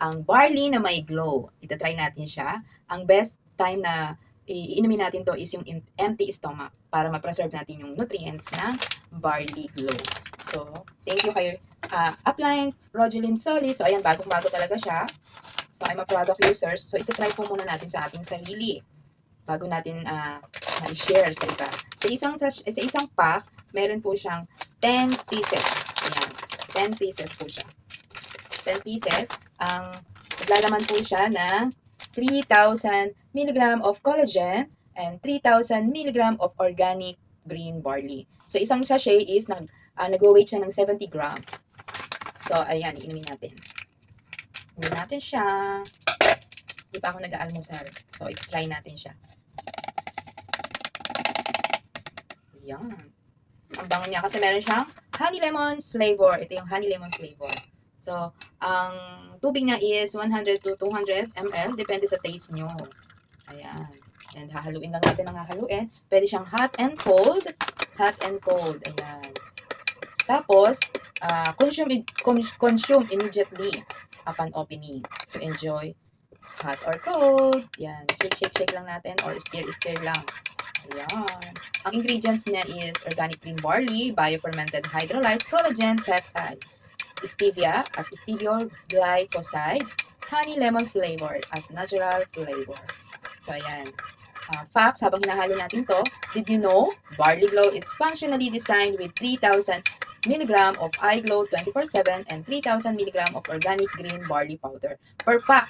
ang barley na may glow. Ita-try natin siya. Ang best time na iinumin natin to is yung empty stomach para ma-preserve natin yung nutrients ng barley glow. So, thank you kay Upline Rogelyn Soli. So, ayan, bagong-bago talaga siya. So, I'm a product user. So, ito-try po muna natin sa ating sarili bago natin ma-share sa iba. Sa isang pack, meron po siyang 10 pieces. Ayan, 10 pieces po siya. 10 pieces. Ang naglalaman po siya ng 3,000 mg of collagen and 3,000 mg of organic green barley. So, isang sachet is nag-weight siya ng 70 gram. So, ayan, inumin natin. Inumin natin siya. Hindi pa ako nag-aalmusal. So, i-try natin siya. Ayan. Ang bango niya kasi meron siyang honey lemon flavor. Ito yung honey lemon flavor. So, ang tubig niya is 100 to 200 ml. Depende sa taste nyo. Ayan. And hahaluin lang natin ang hahaluin. Pwede siyang hot and cold. Hot and cold. Ayan. Tapos, consume immediately upon opening to enjoy hot or cold. Ayan. Shake lang natin or stir lang. Ayan. Ang ingredients niya is organic green barley, biofermented hydrolyzed collagen peptide, stevia as stevia glycosides, honey lemon flavor as natural flavor. So, ayan. Facts, habang hinahalo natin to, did you know Barley Glow is functionally designed with 3,000 mg of iGlow 24/7 and 3,000 mg of organic green barley powder per pack.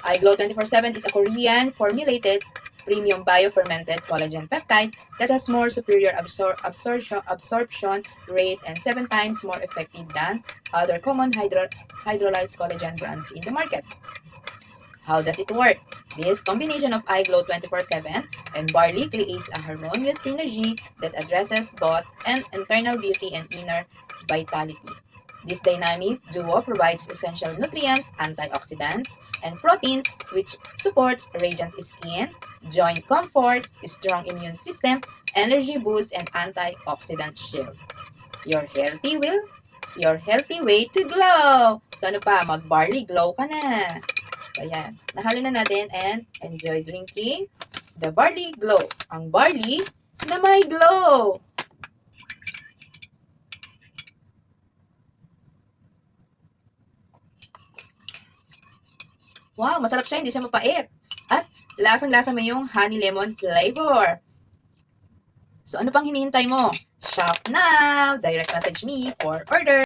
iGlow 24/7 is a Korean formulated premium biofermented collagen peptide that has more superior absorption rate and 7 times more effective than other common hydrolyzed collagen brands in the market. How does it work? This combination of iGlow 24/7 and barley creates a harmonious synergy that addresses both internal beauty and inner vitality. This dynamic duo provides essential nutrients, antioxidants, and proteins which supports radiant skin, joint comfort, strong immune system, energy boost, and antioxidant shield. Your healthy way to glow! So ano pa? Mag-barley glow ka na! So ayan, nahalo na natin and enjoy drinking the barley glow. Ang barley na may glow! Wow, masarap siya, hindi siya mapait. At lasang-lasa mo yung honey lemon flavor. So ano pang hinihintay mo? Shop now! Direct message me for order!